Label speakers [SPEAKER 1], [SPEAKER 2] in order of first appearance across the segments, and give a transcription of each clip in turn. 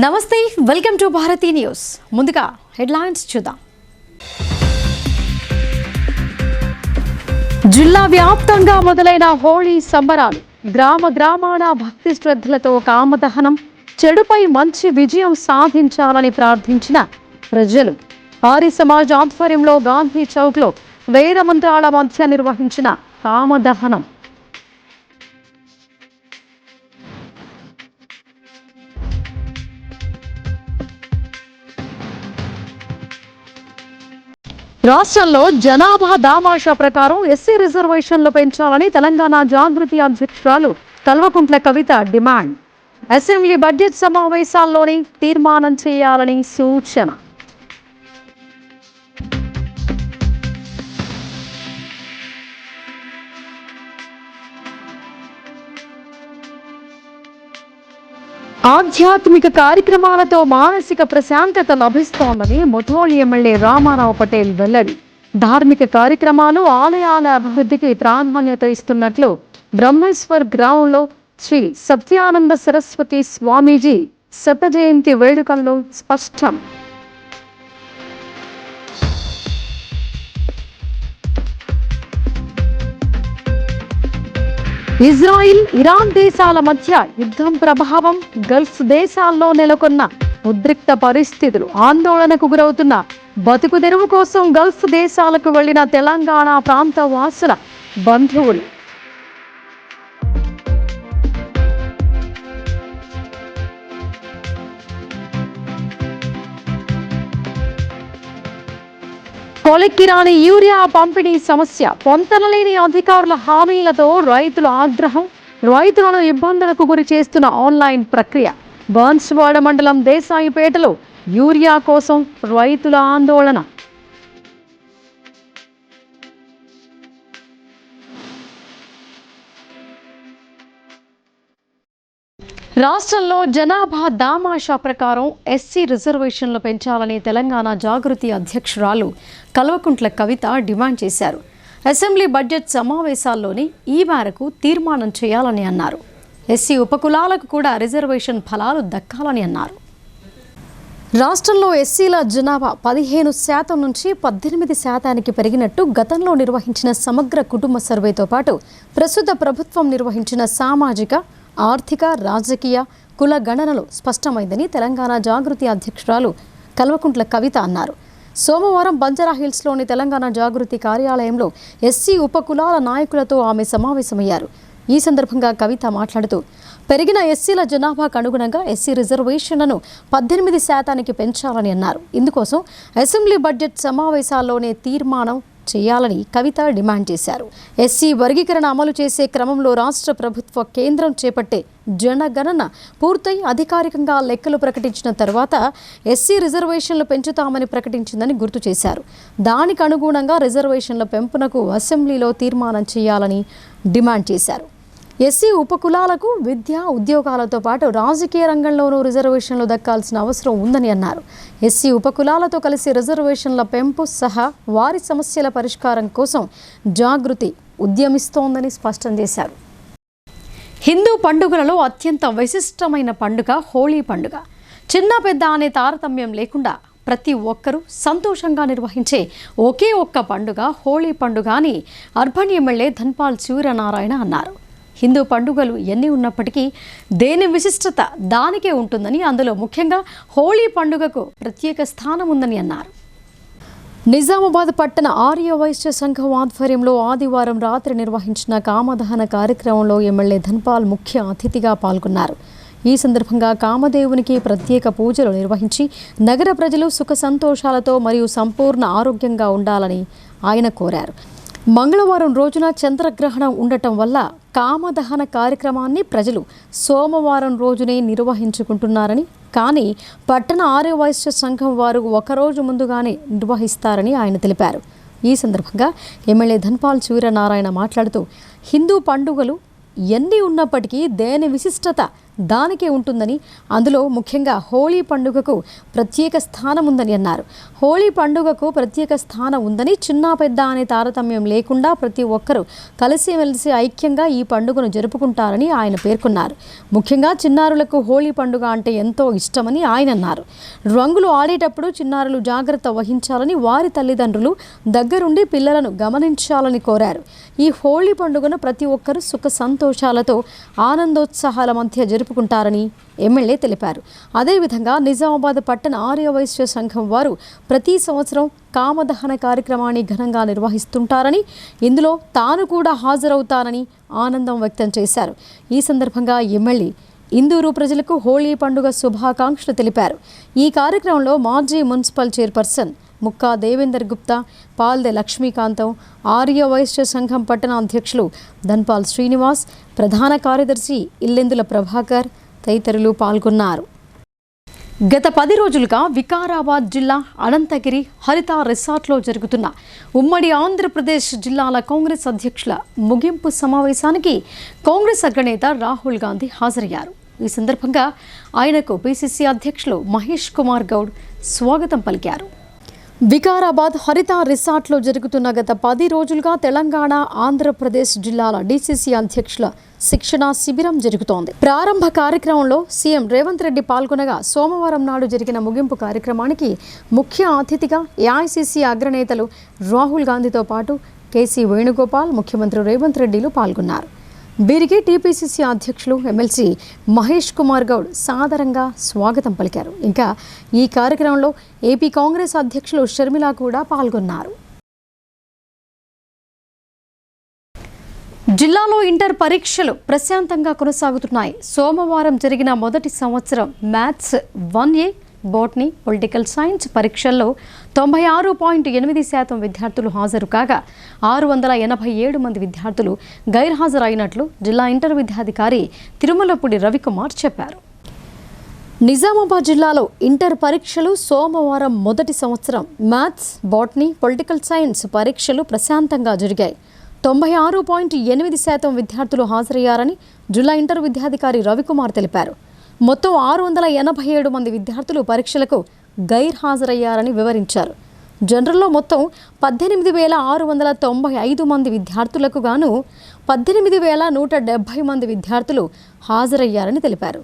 [SPEAKER 1] నమస్తే, welcome to Bharati news. ముందుగా headlines చూద్దాం. జిల్లా వ్యాప్తంగా మొదలైన హోళీ సంబరాలు. గ్రామాన భక్తి శ్రద్ధలతో కామదహనం, చెడుపై మంచి విజయం సాధించాలని ప్రార్థించిన ప్రజలు. ఆర్య సమాజ్ ఆధ్వర్యంలో గాంధీ చౌక్లో వేద మంత్రాల మధ్య నిర్వహించిన కామదహనం. రాష్ట్రంలో జనాభా దామాషా ప్రకారం ఎస్సీ రిజర్వేషన్లు పెంచాలని తెలంగాణ జాగృతి అధ్యక్షురాలు Kalvakuntla Kavitha demand. Assembly budget సమావేశాల్లోనే తీర్మానం చేయాలని సూచన. ఆధ్యాత్మిక కార్యక్రమాలతో మానసిక ప్రశాంతత లభిస్తోందని ముథోళి ఎమ్మెల్యే రామారావు పటేల్ వెల్లడి. ధార్మిక కార్యక్రమాలు, ఆలయాల అభివృద్ధికి ప్రాధాన్యత ఇస్తున్నట్లు బ్రహ్మేశ్వర్ గ్రామంలో శ్రీ సత్యానంద సరస్వతి స్వామీజీ శత జయంతి వేడుకల్లో స్పష్టం. ఇజ్రాయిల్, ఇరాన్ దేశాల మధ్య యుద్ధం ప్రభావం, గల్ఫ్ దేశాల్లో నెలకొన్న ఉద్రిక్త పరిస్థితులు, ఆందోళనకు గురవుతున్న బతుకు తెరువు కోసం గల్ఫ్ దేశాలకు వెళ్లిన తెలంగాణ ప్రాంత వాసుల బంధువులు. కొలిక్కిరాని యూరియా పంపిణీ సమస్య, పొంతనలేని అధికారుల హామీలతో రైతుల ఆగ్రహం, రైతులను ఇబ్బందులకు గురి చేస్తున్న ఆన్లైన్ ప్రక్రియ. బాన్సువాడ మండలం దేశాయిపేటలో యూరియా కోసం రైతుల ఆందోళన. రాష్ట్రంలో జనాభా దామాషా ప్రకారం ఎస్సీ రిజర్వేషన్లు పెంచాలని తెలంగాణ జాగృతి అధ్యక్షురాలు కల్వకుంట్ల కవిత డిమాండ్ చేశారు. అసెంబ్లీ బడ్జెట్ సమావేశాల్లోనే ఈ మేరకు తీర్మానం చేయాలని అన్నారు. ఎస్సీ ఉపకులాలకు కూడా రిజర్వేషన్ ఫలాలు దక్కాలని అన్నారు. రాష్ట్రంలో ఎస్సీల జనాభా 15% నుంచి 18% పెరిగినట్టు గతంలో నిర్వహించిన సమగ్ర కుటుంబ సర్వేతో పాటు ప్రస్తుత ప్రభుత్వం నిర్వహించిన సామాజిక, ఆర్థిక, రాజకీయ, కుల గణనలో స్పష్టమైందని తెలంగాణ జాగృతి అధ్యక్షురాలు కల్వకుంట్ల కవిత అన్నారు. సోమవారం బంజారాహిల్స్లోని తెలంగాణ జాగృతి కార్యాలయంలో ఎస్సీ ఉపకులాల నాయకులతో ఆమె సమావేశమయ్యారు. ఈ సందర్భంగా కవిత మాట్లాడుతూ, పెరిగిన ఎస్సీల జనాభాకు అనుగుణంగా ఎస్సీ రిజర్వేషన్లను 18% పెంచాలని అన్నారు. ఇందుకోసం అసెంబ్లీ బడ్జెట్ సమావేశాల్లోనే తీర్మానం చేయాలని కవిత డిమాండ్ చేశారు. ఎస్సీ వర్గీకరణ అమలు చేసే క్రమంలో రాష్ట్ర ప్రభుత్వ కేంద్రం చేపట్టే జనగణన పూర్తయి అధికారికంగా లెక్కలు ప్రకటించిన తర్వాత ఎస్సీ రిజర్వేషన్లు పెంచుతామని ప్రకటించిందని గుర్తు చేశారు. దానికి అనుగుణంగా రిజర్వేషన్ల పెంపునకు అసెంబ్లీలో తీర్మానం చేయాలని డిమాండ్ చేశారు. ఎస్సీ ఉపకులాలకు విద్య, ఉద్యోగాలతో పాటు రాజకీయ రంగంలోనూ రిజర్వేషన్లు దక్కాల్సిన అవసరం ఉందని అన్నారు. ఎస్సీ ఉపకులాలతో కలిసి రిజర్వేషన్ల పెంపు సహా వారి సమస్యల పరిష్కారం కోసం జాగృతి ఉద్యమిస్తోందని స్పష్టం చేశారు. హిందూ పండుగలలో అత్యంత విశిష్టమైన పండుగ హోళీ పండుగ. చిన్న పెద్ద అనే తారతమ్యం లేకుండా ప్రతి ఒక్కరూ సంతోషంగా నిర్వహించే ఒకే ఒక్క పండుగ హోళీ పండుగ అని అర్బన్ ఎమ్మెల్యే ధన్పాల్ సూర్యనారాయణ అన్నారు. హిందూ పండుగలు ఎన్ని ఉన్నప్పటికీ దేని విశిష్టత దానికే ఉంటుందని, అందులో ముఖ్యంగా హోళీ పండుగకు ప్రత్యేక స్థానం ఉందని అన్నారు. నిజామాబాద్ పట్టణ ఆర్య వైశ్య సంఘం ఆధ్వర్యంలో ఆదివారం రాత్రి నిర్వహించిన కామదహన కార్యక్రమంలో ఎమ్మెల్యే ధన్పాల్ ముఖ్య అతిథిగా పాల్గొన్నారు. ఈ సందర్భంగా కామదేవునికి ప్రత్యేక పూజలు నిర్వహించి నగర ప్రజలు సుఖ సంతోషాలతో మరియు సంపూర్ణ ఆరోగ్యంగా ఉండాలని ఆయన కోరారు. మంగళవారం రోజున చంద్రగ్రహణం ఉండటం వల్ల కామదహన కార్యక్రమాన్ని ప్రజలు సోమవారం రోజునే నిర్వహించుకుంటున్నారని, కానీ పట్టణ ఆర్య వైశ్య సంఘం వారు ఒకరోజు ముందుగానే నిర్వహిస్తారని ఆయన తెలిపారు. ఈ సందర్భంగా ఎమ్మెల్యే ధన్పాల్ సూర్యనారాయణ మాట్లాడుతూ, హిందూ పండుగలు ఎన్ని ఉన్నప్పటికీ దేని విశిష్టత దానికే ఉంటుందని, అందులో ముఖ్యంగా హోళీ పండుగకు ప్రత్యేక స్థానం ఉందని అన్నారు. హోళీ పండుగకు ప్రత్యేక స్థానం ఉందని, చిన్న పెద్ద అనే తారతమ్యం లేకుండా ప్రతి ఒక్కరూ కలిసిమెలిసి ఐక్యంగా ఈ పండుగను జరుపుకుంటారని ఆయన పేర్కొన్నారు. ముఖ్యంగా చిన్నారులకు హోళీ పండుగ అంటే ఎంతో ఇష్టమని ఆయన అన్నారు. రంగులు ఆడేటప్పుడు చిన్నారులు జాగ్రత్త వహించాలని, వారి తల్లిదండ్రులు దగ్గరుండి పిల్లలను గమనించాలని కోరారు. ఈ హోళీ పండుగను ప్రతి ఒక్కరూ సుఖ సంతోషాలతో ఆనందోత్సాహాల మధ్య జరుపుకుంటారని ఎమ్మెల్యే తెలిపారు. అదేవిధంగా నిజామాబాద్ పట్టణ ఆర్య వైశ్య సంఘం వారు ప్రతి సంవత్సరం కామదహన కార్యక్రమాన్ని ఘనంగా నిర్వహిస్తుంటారని, ఇందులో తాను కూడా హాజరవుతానని ఆనందం వ్యక్తం చేశారు. ఈ సందర్భంగా ఎమ్మెల్యే ఇందూరు ప్రజలకు హోళీ పండుగ శుభాకాంక్షలు తెలిపారు. ఈ కార్యక్రమంలో మాజీ మున్సిపల్ చైర్పర్సన్ ముక్కా దేవేందర్ గుప్తా, పాల్దె లక్ష్మీకాంతం, ఆర్య వైశ్య సంఘం పట్టణ అధ్యక్షులు ధన్పాల్ శ్రీనివాస్, ప్రధాన కార్యదర్శి ఇల్లెందుల ప్రభాకర్ తదితరులు పాల్గొన్నారు. గత 10 రోజులుగా వికారాబాద్ జిల్లా అనంతగిరి హరిత రిసార్ట్లో జరుగుతున్న ఉమ్మడి ఆంధ్రప్రదేశ్ జిల్లాల కాంగ్రెస్ అధ్యక్షుల ముగింపు సమావేశానికి కాంగ్రెస్ అగ్రనేత రాహుల్ గాంధీ హాజరయ్యారు. ఈ సందర్భంగా ఆయనకు పిసిసి అధ్యక్షులు మహేష్ కుమార్ గౌడ్ స్వాగతం పలికారు. వికారాబాద్ హరిత రిసార్ట్లో జరుగుతున్న గత 10 రోజులుగా తెలంగాణ, ఆంధ్రప్రదేశ్ జిల్లాల డీసీసీ అధ్యక్షుల శిక్షణ శిబిరం జరుగుతోంది. ప్రారంభ కార్యక్రమంలో సీఎం రేవంత్ రెడ్డి పాల్గొనగా, సోమవారం నాడు జరిగిన ముగింపు కార్యక్రమానికి ముఖ్య అతిథిగా ఏఐసీసీ అగ్రనేతలు రాహుల్ గాంధీతో పాటు కేసీ వేణుగోపాల్, ముఖ్యమంత్రి రేవంత్ రెడ్డిలు పాల్గొన్నారు. వీరికి టీపీసీసీ అధ్యక్షులు ఎమ్మెల్సీ మహేష్ కుమార్ గౌడ్ సాదరంగా స్వాగతం పలికారు. ఇంకా ఈ కార్యక్రమంలో ఏపీ కాంగ్రెస్ అధ్యక్షులు షర్మిల కూడా పాల్గొన్నారు. జిల్లాలో ఇంటర్ పరీక్షలు ప్రశాంతంగా కొనసాగుతున్నాయి. సోమవారం జరిగిన మొదటి సంవత్సరం maths 1A, botany, political science పరీక్షల్లో 96.8% విద్యార్థులు హాజరు కాగా 687 మంది విద్యార్థులు గైర్హాజరైనట్లు జిల్లా ఇంటర్ విద్యాధికారి తిరుమలపూడి రవికుమార్ చెప్పారు. నిజామాబాద్ జిల్లాలో ఇంటర్ పరీక్షలు సోమవారం మొదటి సంవత్సరం మ్యాథ్స్, బోటనీ, పొలిటికల్ సైన్స్ పరీక్షలు ప్రశాంతంగా జరిగాయి. 96.8% విద్యార్థులు హాజరయ్యారని జిల్లా ఇంటర్ విద్యాధికారి రవికుమార్ తెలిపారు. మొత్తం 687 మంది విద్యార్థులు పరీక్షలకు గైర్హాజరయ్యారని వివరించారు. జనరల్లో మొత్తం 18,695 మంది విద్యార్థులకు గాను 18,170 మంది విద్యార్థులు హాజరయ్యారని తెలిపారు.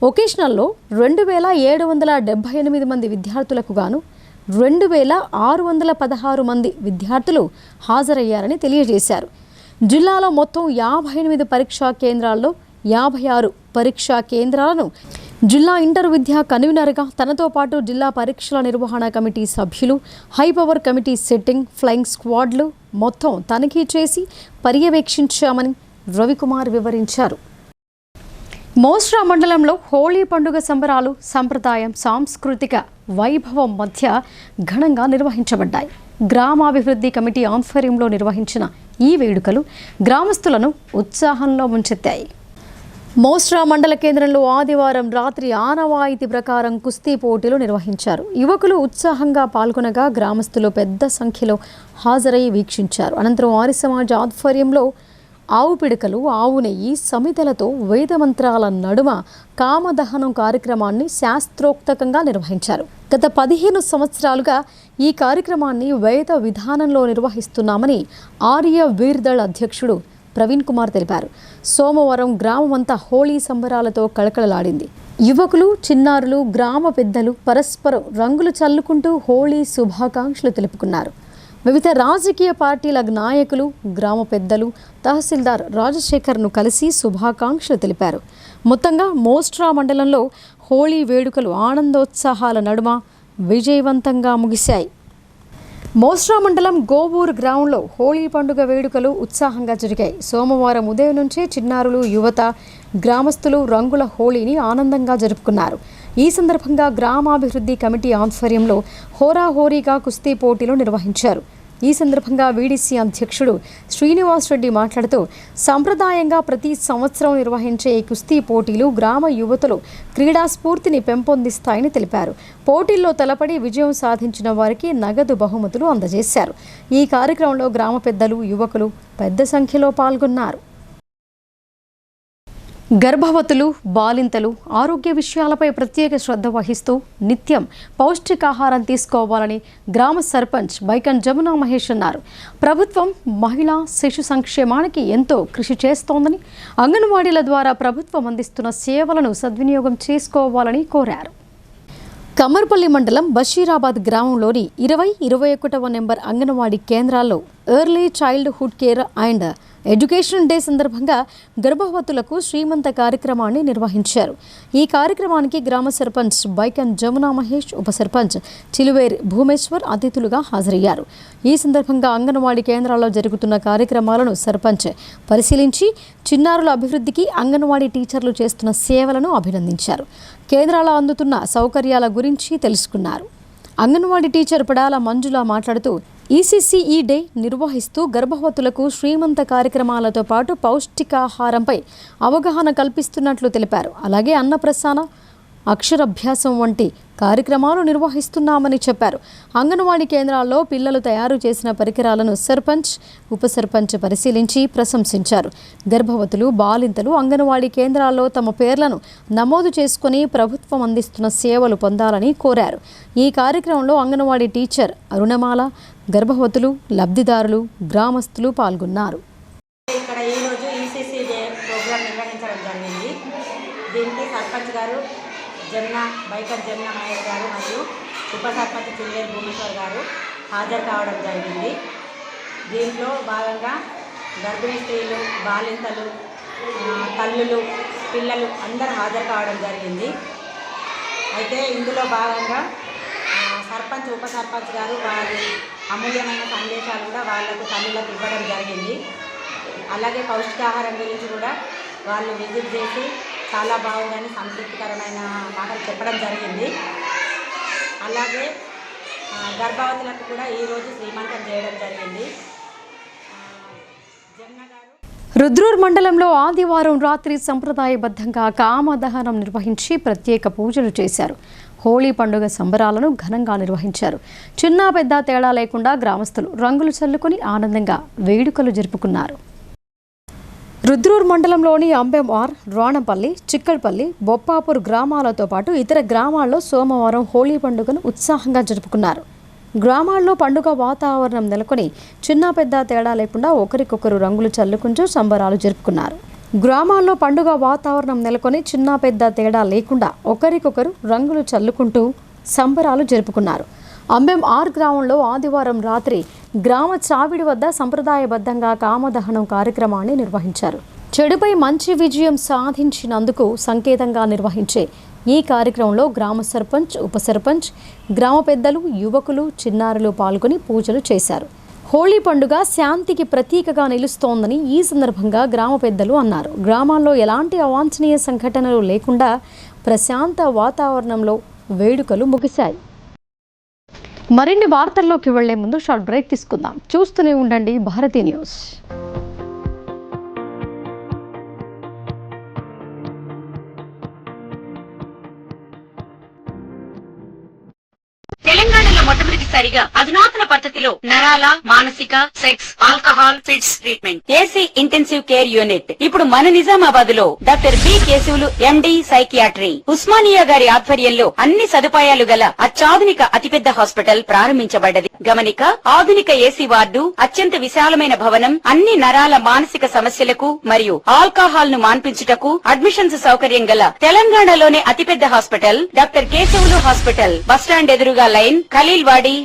[SPEAKER 1] వొకేషనల్లో 2,778 మంది విద్యార్థులకు గాను 2,616 మంది విద్యార్థులు హాజరయ్యారని తెలియజేశారు. జిల్లాలో మొత్తం 58 పరీక్షా కేంద్రాల్లో 56 పరీక్షా కేంద్రాలను జిల్లా ఇంటర్ విద్యా కన్వీనర్గా తనతో పాటు జిల్లా పరీక్షల నిర్వహణ కమిటీ సభ్యులు, హైపవర్ కమిటీ సెట్టింగ్, ఫ్లయింగ్ స్క్వాడ్లు మొత్తం తనిఖీ చేసి పర్యవేక్షించామని రవికుమార్ వివరించారు. మోస్రా మండలంలో హోళీ పండుగ సంబరాలు సంప్రదాయం, సాంస్కృతిక వైభవం మధ్య ఘనంగా నిర్వహించబడ్డాయి. గ్రామాభివృద్ధి కమిటీ ఆధ్వర్యంలో నిర్వహించిన ఈ వేడుకలు గ్రామస్తులను ఉత్సాహంలో ముంచెత్తాయి. మోస్రా మండల కేంద్రంలో ఆదివారం రాత్రి ఆనవాయితీ ప్రకారం కుస్తీ పోటీలు నిర్వహించారు. యువకులు ఉత్సాహంగా పాల్గొనగా గ్రామస్తులు పెద్ద సంఖ్యలో హాజరై వీక్షించారు. అనంతరం ఆర్య సమాజ్ ఆధ్వర్యంలో ఆవు పిడకలు, ఆవు నెయ్యి, సమితలతో వేదమంత్రాల నడుమ కామదహనం కార్యక్రమాన్ని శాస్త్రోక్తంగా నిర్వహించారు. గత 15 సంవత్సరాలుగా ఈ కార్యక్రమాన్ని వేద విధానంలో నిర్వహిస్తున్నామని ఆర్య వీర్దళ్ అధ్యక్షుడు ప్రవీణ్ కుమార్ తెలిపారు. సోమవారం గ్రామమంతా హోళీ సంబరాలతో కళకళలాడింది. యువకులు, చిన్నారులు, గ్రామ పెద్దలు పరస్పరం రంగులు చల్లుకుంటూ హోళీ శుభాకాంక్షలు తెలుపుకున్నారు. వివిధ రాజకీయ పార్టీల నాయకులు, గ్రామ పెద్దలు, తహసీల్దార్ రాజశేఖర్ను కలిసి శుభాకాంక్షలు తెలిపారు. మొత్తంగా మోస్ట్రా మండలంలో హోళీ వేడుకలు ఆనందోత్సాహాల నడుమ విజయవంతంగా ముగిశాయి. మోస్రా మండలం గోవూరు గ్రామంలో హోళీ పండుగ వేడుకలు ఉత్సాహంగా జరిగాయి. సోమవారం ఉదయం నుంచే చిన్నారులు, యువత, గ్రామస్తులు రంగుల హోళీని ఆనందంగా జరుపుకున్నారు. ఈ సందర్భంగా గ్రామాభివృద్ధి కమిటీ ఆధ్వర్యంలో హోరాహోరీగా కుస్తీ పోటీలు నిర్వహించారు. ఈ సందర్భంగా వీడీసీ అధ్యక్షుడు శ్రీనివాస్ రెడ్డి మాట్లాడుతూ, సంప్రదాయంగా ప్రతి సంవత్సరం నిర్వహించే ఈ కుస్తీ పోటీలు గ్రామ యువతలో క్రీడా స్ఫూర్తిని పెంపొందిస్తాయని తెలిపారు. పోటీల్లో తలపడి విజయం సాధించిన వారికి నగదు బహుమతులు అందజేశారు. ఈ కార్యక్రమంలో గ్రామ పెద్దలు, యువకులు పెద్ద సంఖ్యలో పాల్గొన్నారు. గర్భవతులు, బాలింతలు ఆరోగ్య విషయాలపై ప్రత్యేక శ్రద్ధ వహిస్తూ నిత్యం పౌష్టికాహారం తీసుకోవాలని గ్రామ సర్పంచ్ బైకన్ జమునా మహేష్ అన్నారు. ప్రభుత్వం మహిళా శిశు సంక్షేమానికి ఎంతో కృషి చేస్తోందని, అంగన్వాడీల ద్వారా ప్రభుత్వం అందిస్తున్న సేవలను సద్వినియోగం చేసుకోవాలని కోరారు. కమర్పల్లి మండలం బషీరాబాద్ గ్రామంలోని 20-21వ నెంబర్ అంగన్వాడీ కేంద్రాల్లో early childhood care and education day సందర్భంగా గర్భవతులకు శ్రీమంత కార్యక్రమాన్ని నిర్వహించారు. ఈ కార్యక్రమానికి గ్రామ సర్పంచ్ బైకన్ జమునా మహేష్, ఉప సర్పంచ్ చిలువేరి భూమేశ్వర్ అతిథులుగా హాజరయ్యారు. ఈ సందర్భంగా అంగన్వాడీ కేంద్రాల్లో జరుగుతున్న కార్యక్రమాలను సర్పంచ్ పరిశీలించి చిన్నారుల అభివృద్ధికి అంగన్వాడీ టీచర్లు చేస్తున్న సేవలను అభినందించారు. కేంద్రాల్లో అందుతున్న సౌకర్యాల గురించి తెలుసుకున్నారు. అంగన్వాడీ టీచర్ పడాల మంజుల మాట్లాడుతూ ఈసీసీ డే నిర్వహిస్తూ గర్భవతులకు శ్రీమంత కార్యక్రమాలతో పాటు పౌష్టికాహారంపై అవగాహన కల్పిస్తున్నట్లు తెలిపారు. అలాగే అన్నప్రసాన, అక్షరాభ్యాసం వంటి కార్యక్రమాలు నిర్వహిస్తున్నామని చెప్పారు. అంగన్వాడీ కేంద్రాల్లో పిల్లలు తయారు చేసిన పరికరాలను సర్పంచ్, ఉప సర్పంచ్ పరిశీలించి ప్రశంసించారు. గర్భవతులు, బాలింతలు అంగన్వాడీ కేంద్రాల్లో తమ పేర్లను నమోదు చేసుకుని ప్రభుత్వం అందిస్తున్న సేవలు పొందాలని కోరారు. ఈ కార్యక్రమంలో అంగన్వాడీ టీచర్ అరుణమాల, గర్భవతులు, లబ్ధిదారులు, గ్రామస్తులు పాల్గొన్నారు.
[SPEAKER 2] ఇక్కడ ఈరోజు ఈసీసీ డే ప్రోగ్రాం నిర్వహించడం జరిగింది. దీనికి సర్పంచ్ గారు బైకన్ జమునా మహేష్ గారు మరియు ఉప సర్పంచ్ చిలువేరి భూమేశ్వర్ గారు హాజరు కావడం జరిగింది. దీంట్లో భాగంగా గర్భిణీ స్త్రీలు, బాలింతలు, తల్లులు, పిల్లలు అందరూ హాజరు కావడం జరిగింది. అయితే ఇందులో భాగంగా సర్పంచ్, ఉప సర్పంచ్ గారు వారి అమూల్యమైన సందేశాలు కూడా వాళ్ళకు తల్లులకు ఇవ్వడం జరిగింది. అలాగే పౌష్టికాహారం గురించి కూడా వాళ్ళు విజిట్ చేసి చాలా బాగుందని సంతృప్తికరమైన మాటలు చెప్పడం జరిగింది. అలాగే గర్భవతులకు కూడా ఈరోజు శ్రీమంతం చేయడం జరిగింది.
[SPEAKER 1] రుద్రూర్ మండలంలో ఆదివారం రాత్రి సంప్రదాయబద్ధంగా కామదహనం నిర్వహించి ప్రత్యేక పూజలు చేశారు. హోళీ పండుగ సంబరాలను ఘనంగా నిర్వహించారు. చిన్న పెద్ద తేడా లేకుండా గ్రామస్తులు రంగులు చల్లుకొని ఆనందంగా వేడుకలు జరుపుకున్నారు. రుద్రూర్ మండలంలోని అంబెంఆర్, రాణంపల్లి, చిక్కడపల్లి, బొప్పాపూర్ గ్రామాలతో పాటు ఇతర గ్రామాల్లో సోమవారం హోళీ పండుగను ఉత్సాహంగా జరుపుకున్నారు. గ్రామాల్లో పండుగ వాతావరణం నెలకొని చిన్న పెద్ద తేడా లేకుండా ఒకరికొకరు రంగులు చల్లుకుంటూ సంబరాలు జరుపుకున్నారు. గ్రామాల్లో పండుగ వాతావరణం నెలకొని చిన్న పెద్ద తేడా లేకుండా ఒకరికొకరు రంగులు చల్లుకుంటూ సంబరాలు జరుపుకున్నారు. అంబెంఆర్ గ్రామంలో ఆదివారం రాత్రి గ్రామ చావిడి వద్ద సంప్రదాయబద్ధంగా కామదహనం కార్యక్రమాన్ని నిర్వహించారు. చెడుపై మంచి విజయం సాధించినందుకు సంకేతంగా నిర్వహించే ఈ కార్యక్రమంలో గ్రామ సర్పంచ్, ఉప సర్పంచ్, గ్రామ పెద్దలు, యువకులు, చిన్నారులు పాల్గొని పూజలు చేశారు. హోళీ పండుగ శాంతికి ప్రతీకగా నిలుస్తోందని ఈ సందర్భంగా గ్రామ పెద్దలు అన్నారు. గ్రామాల్లో ఎలాంటి అవాంఛనీయ సంఘటనలు లేకుండా ప్రశాంత వాతావరణంలో వేడుకలు ముగిశాయి. మరిన్ని వార్తల్లోకి వెళ్లే ముందు షార్ట్ బ్రేక్ తీసుకుందాం. చూస్తూనే ఉండండి భారతీ న్యూస్.
[SPEAKER 3] తెలంగాణలో మొట్టమొదటిసారిగా అధునాతన పద్ధతిలో నరాల, మానసిక, sex, alcohol, fits treatment, AC intensive care unit ఇప్పుడు మన నిజామాబాద్ లో doctor B Keshavulu MD psychiatry, Osmania గారి ఆధ్వర్యంలో అన్ని సదుపాయాలు గల అత్యాధునిక అతిపెద్ద హాస్పిటల్ ప్రారంభించబడ్డది. గమనిక, ఆధునిక ఏసీ వార్డు, అత్యంత విశాలమైన భవనం, అన్ని నరాల, మానసిక సమస్యలకు మరియు ఆల్కహాల్ ను మాన్పించుటకు అడ్మిషన్స్ సౌకర్యం గల తెలంగాణలోనే అతిపెద్ద hospital doctor Keshavulu hospital, bus stand ఎదురుగా లైన్, ఖలీల్వాడి.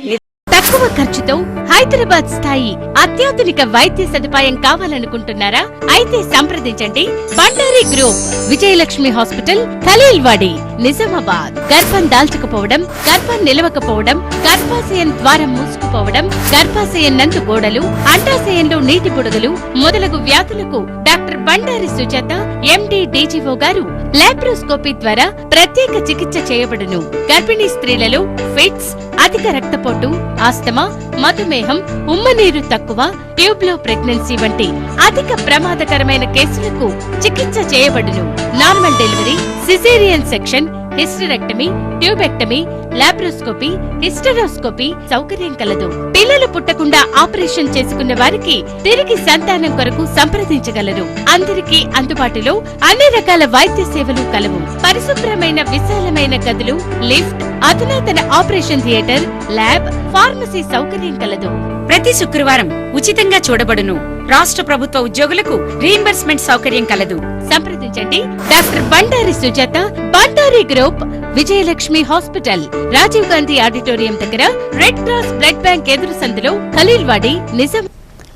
[SPEAKER 4] తక్కువ ఖర్చుతో హైదరాబాద్ స్థాయి అత్యాధునిక వైద్య సదుపాయం కావాలనుకుంటున్నారా? అయితే సంప్రదించండి బండారి గ్రూప్, విజయలక్ష్మి హాస్పిటల్, ఖలీల్వాడి, నిజామాబాద్. గర్భం దాల్చకపోవడం, గర్భం నిలవకపోవడం, గర్భాశయం ద్వారం మూసుకుపోవడం, గర్భాశయం నందు గోడలు, అండాశయంలో నీటి బుడగలు మొదలగు వ్యాధులకు డాక్టర్ బండారి సుజాత ఎండి డీజీఓ గారు లాప్రోస్కోపీ ద్వారా ప్రత్యేక చికిత్స చేయబడును. గర్భిణీ స్త్రీలలో ఫిట్స్, అధిక రక్తపోటు, ఆస్తమా, మధుమేహం, ఉమ్మనీరు తక్కువ, ట్యూబ్లో ప్రెగ్నెన్సీ వంటి అధిక ప్రమాదకరమైన కేసులకు చికిత్స చేయబడును. Normal delivery, caesarean section, hysterectomy, tubectomy, laparoscopy, hysteroscopy సౌకర్యం కలదు. పిల్లలు పుట్టకుండా ఆపరేషన్ చేసుకున్న వారికి తిరిగి సంతానం కొరకు సంప్రదించగలరు. అందరికీ అందుబాటులో అన్ని రకాల వైద్య సేవలు కలవు. పరిశుభ్రమైన విశాలమైన గదులు, లిఫ్ట్, అధునాతన ఆపరేషన్ థియేటర్, ల్యాబ్, ఫార్మసీ సౌకర్యం కలదు.
[SPEAKER 3] ప్రతి శుక్రవారం ఉచితంగా చూడబడును. రాష్ట్ర ప్రభుత్వ ఉద్యోగులకు రీయింబర్స్మెంట్ సౌకర్యం కలదు.
[SPEAKER 4] సంప్రదించండి doctor Bandari Sujatha, Bandari group, Vijayalakshmi hospital, Rajiv Gandhi auditorium దగ్గర, రెడ్ క్రాస్ బ్లడ్ బ్యాంక్ ఎదురు సందులో, ఖలీల్వాడి, నిజాం.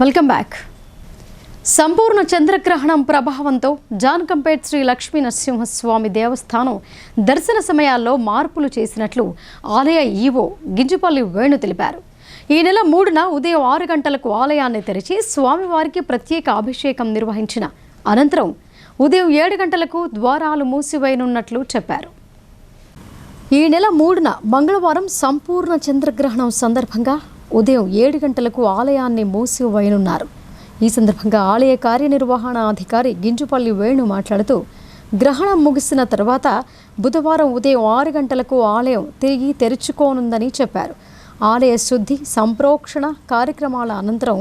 [SPEAKER 1] Welcome back. సంపూర్ణ చంద్రగ్రహణం ప్రభావంతో జానకంపేట్ శ్రీ లక్ష్మీ నరసింహస్వామి దేవస్థానం దర్శన సమయాల్లో మార్పులు చేసినట్లు ఆలయ ఈవో గింజుపల్లి వేణు తెలిపారు. ఈ నెల 3న ఉదయం 6 గంటలకు ఆలయాన్ని తెరిచి స్వామివారికి ప్రత్యేక అభిషేకం నిర్వహించిన అనంతరం ఉదయం 7 గంటలకు ద్వారాలు మూసివేయనున్నట్లు చెప్పారు. ఈ నెల 3న మంగళవారం సంపూర్ణ చంద్రగ్రహణం సందర్భంగా ఉదయం 7 గంటలకు ఆలయాన్ని మూసివేయనున్నారు. ఈ సందర్భంగా ఆలయ కార్యనిర్వహణాధికారి గింజుపల్లి వేణు మాట్లాడుతూ, గ్రహణం ముగిసిన తర్వాత బుధవారం ఉదయం 6 గంటలకు ఆలయం తిరిగి తెరుచుకోనుందని చెప్పారు. ఆలయ శుద్ధి సంప్రోక్షణ కార్యక్రమాల అనంతరం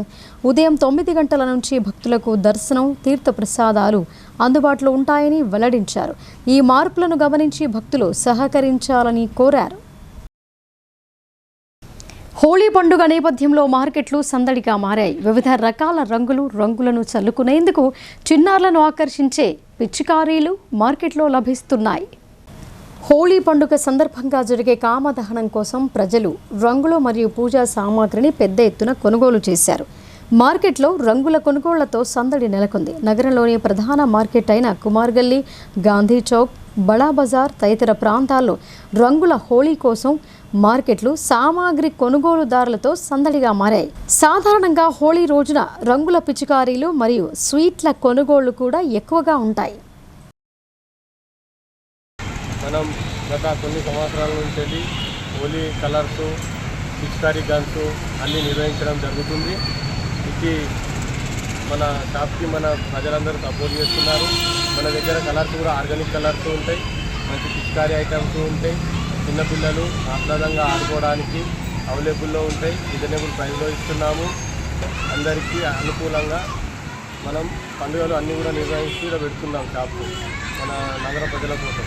[SPEAKER 1] ఉదయం 9 గంటల నుంచి భక్తులకు దర్శనం, తీర్థప్రసాదాలు అందుబాటులో ఉంటాయని వెల్లడించారు. ఈ మార్పులను గమనించి భక్తులు సహకరించాలని కోరారు. హోళీ పండుగ నేపథ్యంలో మార్కెట్లు సందడిగా మారాయి. వివిధ రకాల రంగులను చల్లుకునేందుకు చిన్నారులను ఆకర్షించే పిచ్చికారీలు మార్కెట్లో లభిస్తున్నాయి. హోళీ పండుగ సందర్భంగా జరిగే కామదహనం కోసం ప్రజలు రంగులు మరియు పూజా సామాగ్రిని పెద్ద ఎత్తున కొనుగోలు చేశారు. మార్కెట్లో రంగుల కొనుగోళ్లతో సందడి నెలకొంది. నగరంలోని ప్రధాన మార్కెట్ అయిన కుమార్గల్లీ, గాంధీ చౌక్, బడా బజార్ తదితర ప్రాంతాల్లో రంగుల హోళీ కోసం మార్కెట్లు సామాగ్రి కొనుగోలుదారులతో సందడిగా మారాయి. సాధారణంగా హోళీ రోజున రంగుల పిచికారీలు మరియు స్వీట్ల కొనుగోళ్లు కూడా ఎక్కువగా ఉంటాయి.
[SPEAKER 5] మనం గత కొన్ని సంవత్సరాల నుంచి హోలీ కలర్స్, పిచికారీ గన్స్ అన్నీ నిర్వహించడం జరుగుతుంది. ఇది మన షాప్కి మన ప్రజలందరూ సపోర్ట్ చేస్తున్నారు. మన దగ్గర కలర్స్ కూడా ఆర్గానిక్ కలర్స్ ఉంటాయి, మంచి పిచికారీ ఐటమ్స్ ఉంటాయి. చిన్నపిల్లలు ఆహ్లాదంగా ఆడుకోవడానికి అవైలబుల్లో ఉంటాయి. రీజనబుల్ ప్రైస్లో ఇస్తున్నాము. అందరికీ అనుకూలంగా మనం పండుగలు అన్నీ కూడా నిర్వహిస్తూ ఇక్కడ పెడుతున్నాం షాపు మన నగర ప్రజల కోసం.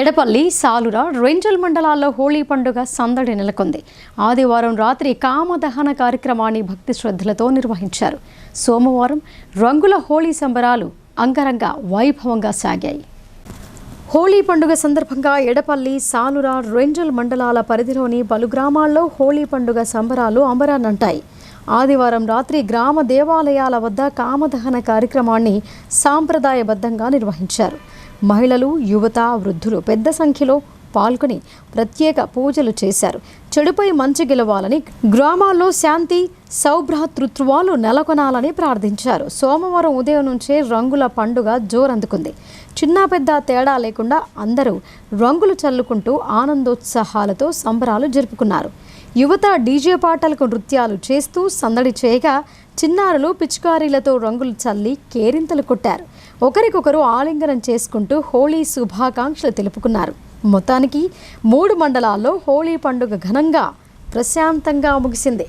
[SPEAKER 1] ఎడపల్లి, సాలుర, రెంజల్ మండలాల్లో హోళీ పండుగ సందడి నెలకొంది. ఆదివారం రాత్రి కామదహన కార్యక్రమాన్ని భక్తి శ్రద్ధలతో నిర్వహించారు. సోమవారం రంగుల హోళీ సంబరాలు అంగరంగ వైభవంగా సాగాయి. హోళీ పండుగ సందర్భంగా ఎడపల్లి, సాలుర, రెంజల్ మండలాల పరిధిలోని పలు గ్రామాల్లో హోళీ పండుగ సంబరాలు అంబరాన్నంటాయి. ఆదివారం రాత్రి గ్రామ దేవాలయాల వద్ద కామదహన కార్యక్రమాన్ని సాంప్రదాయబద్ధంగా నిర్వహించారు. మహిళలు, యువత, వృద్ధులు పెద్ద సంఖ్యలో పాల్గొని ప్రత్యేక పూజలు చేశారు. చెడుపై మంచి గెలవాలని, గ్రామాల్లో శాంతి సౌభ్రాతృత్వాలు నెలకొనాలని ప్రార్థించారు. సోమవారం ఉదయం నుంచే రంగుల పండుగ జోరందుకుంది. చిన్న పెద్ద తేడా లేకుండా అందరూ రంగులు చల్లుకుంటూ ఆనందోత్సాహాలతో సంబరాలు జరుపుకున్నారు. యువత డీజే పాటలకు నృత్యాలు చేస్తూ సందడి చేయగా, చిన్నారులు పిచికారీలతో రంగులు చల్లి కేరింతలు కొట్టారు. ఒకరికొకరు ఆలింగనం చేసుకుంటూ హోళీ శుభాకాంక్షలు తెలుపుకున్నారు. మొత్తానికి 3 మండలాల్లో హోళీ పండుగ ఘనంగా ప్రశాంతంగా ముగిసింది.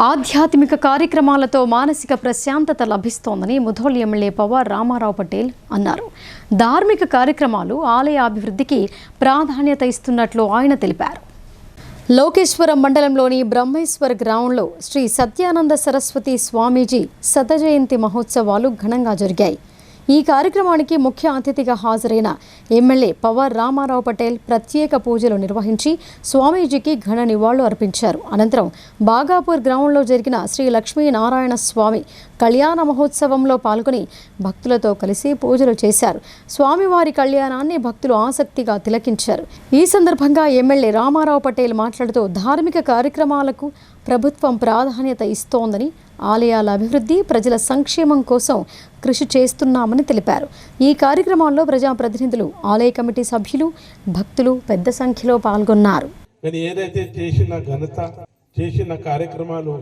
[SPEAKER 1] ఆధ్యాత్మిక కార్యక్రమాలతో మానసిక ప్రశాంతత లభిస్తోందని ముధోల్ ఎమ్మెల్యే పవార్ రామారావు పటేల్ అన్నారు. ధార్మిక కార్యక్రమాలు ఆలయ అభివృద్ధికి ప్రాధాన్యత ఇస్తున్నట్లు ఆయన తెలిపారు. లోకేశ్వరం మండలంలోని బ్రహ్మేశ్వర గ్రామంలో శ్రీ సత్యానంద సరస్వతి స్వామీజీ శతజయంతి మహోత్సవాలు ఘనంగా జరిగాయి. ఈ కార్యక్రమానికి ముఖ్య అతిథిగా హాజరైన ఎమ్మెల్యే పవార్ రామారావు పటేల్ ప్రత్యేక పూజలు నిర్వహించి స్వామీజీకి ఘన నివాళులు అర్పించారు. అనంతరం బాగాపూర్ గ్రామంలో జరిగిన శ్రీ లక్ష్మీనారాయణ స్వామి కళ్యాణ మహోత్సవంలో పాల్గొని భక్తులతో కలిసి పూజలు చేశారు. స్వామివారి కళ్యాణాన్ని భక్తులు ఆసక్తిగా తిలకించారు. ఈ సందర్భంగా ఎమ్మెల్యే రామారావు పటేల్ మాట్లాడుతూ ధార్మిక కార్యక్రమాలకు ప్రభుత్వం ప్రాధాన్యత ఇస్తోందని, ఆలయాల అభివృద్ధి, ప్రజల సంక్షేమం కోసం కృషి చేస్తున్నామని తెలిపారు. ఈ కార్యక్రమాల్లో ప్రజాప్రతినిధులు, ఆలయ కమిటీ సభ్యులు, భక్తులు పెద్ద సంఖ్యలో పాల్గొన్నారు.
[SPEAKER 6] కానీ ఏదైతే చేసిన ఘనత, చేసిన కార్యక్రమాలు